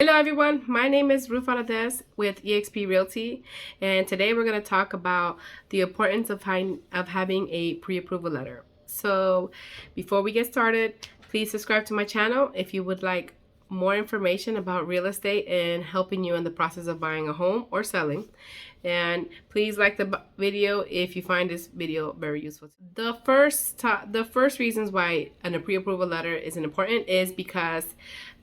Hello everyone, my name is Ruth Valadez with eXp Realty, and today we're going to talk about the importance of having a pre-approval letter. So before we get started, please subscribe to my channel if you would like more information about real estate and helping you in the process of buying a home or selling. And please like the video if you find this video very useful. The first reasons why a pre-approval letter is important is because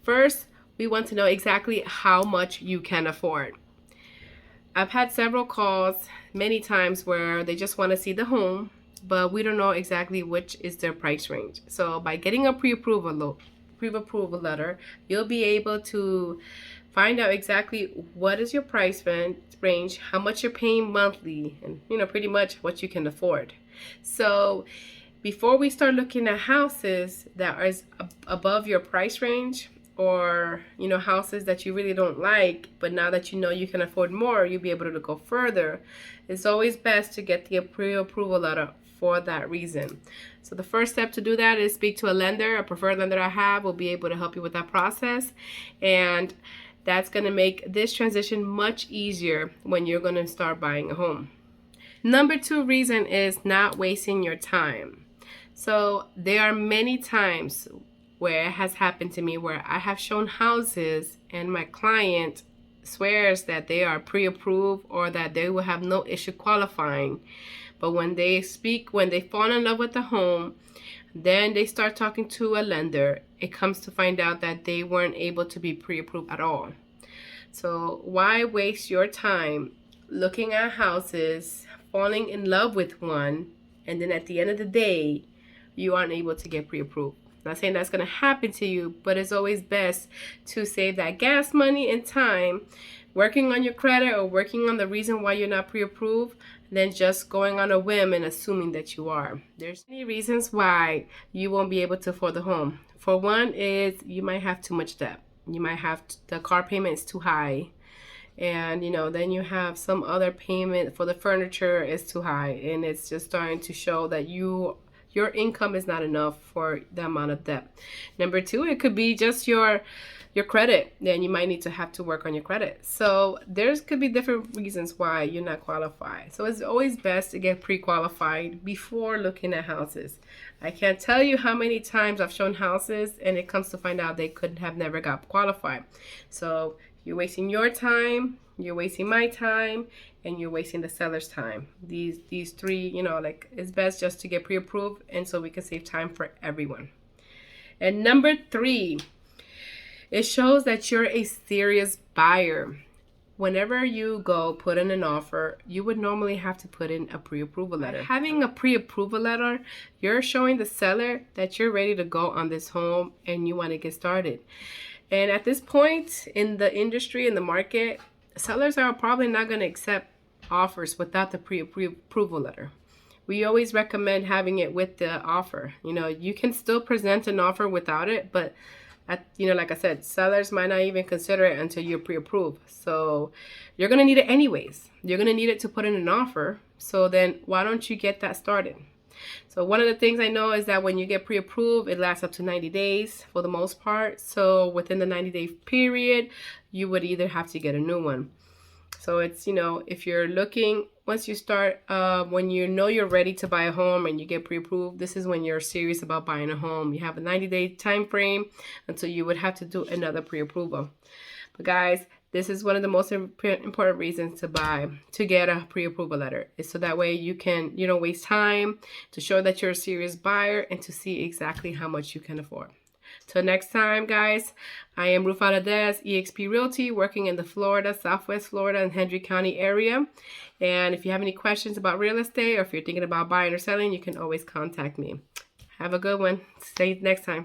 first, we want to know exactly how much you can afford. I've had several calls many times where they just want to see the home, but we don't know exactly which is their price range. So by getting a pre-approval letter, you'll be able to find out exactly what is your price range, how much you're paying monthly, and pretty much what you can afford. So before we start looking at houses that are above your price range, or houses that you really don't like, but now that you can afford more, you'll be able to go further. It's always best to get the pre-approval letter for that reason. So the first step to do that is speak to a lender. A preferred lender I have will be able to help you with that process, and that's going to make this transition much easier when you're going to start buying a home. Number 2 reason is not wasting your time. So there are many times where it has happened to me where I have shown houses and my client swears that they are pre-approved or that they will have no issue qualifying. But when they fall in love with the home, then they start talking to a lender. It comes to find out that they weren't able to be pre-approved at all. So why waste your time looking at houses, falling in love with one, and then at the end of the day, you aren't able to get pre-approved? Not saying that's going to happen to you, but it's always best to save that gas money and time working on your credit or working on the reason why you're not pre-approved than just going on a whim and assuming that you are. There's many reasons why you won't be able to afford the home. For one is you might have too much debt. You might have the car payment is too high. And then you have some other payment for the furniture is too high, and it's just starting to show that your income is not enough for the amount of debt. Number 2, it could be just your credit. Then you might need to have to work on your credit. So there's could be different reasons why you're not qualified. So it's always best to get pre-qualified before looking at houses. I can't tell you how many times I've shown houses and it comes to find out they could have never got qualified. So you're wasting your time, you're wasting my time, and you're wasting the seller's time. These 3, it's best just to get pre-approved, and so we can save time for everyone. And number 3, it shows that you're a serious buyer. Whenever you go put in an offer, you would normally have to put in a pre-approval letter. By having a pre-approval letter, you're showing the seller that you're ready to go on this home and you want to get started. And at this point in the industry, in the market, sellers are probably not going to accept offers without the pre-approval letter. We always recommend having it with the offer. You can still present an offer without it, but like I said, sellers might not even consider it until you're pre-approved. So you're going to need it anyways. You're going to need it to put in an offer. So then why don't you get that started? So one of the things I know is that when you get pre-approved, it lasts up to 90 days for the most part. So within the 90-day period, you would either have to get a new one. So it's, if you're looking, once you start, when you're ready to buy a home and you get pre-approved, this is when you're serious about buying a home. You have a 90-day time frame until you would have to do another pre-approval. But guys, this is one of the most important reasons to get a pre-approval letter. Is so that way you don't waste time, to show that you're a serious buyer, and to see exactly how much you can afford. Till next time, guys, I am Ruth Valadez, eXp Realty, working in the Southwest Florida and Hendry County area. And if you have any questions about real estate, or if you're thinking about buying or selling, you can always contact me. Have a good one. See you next time.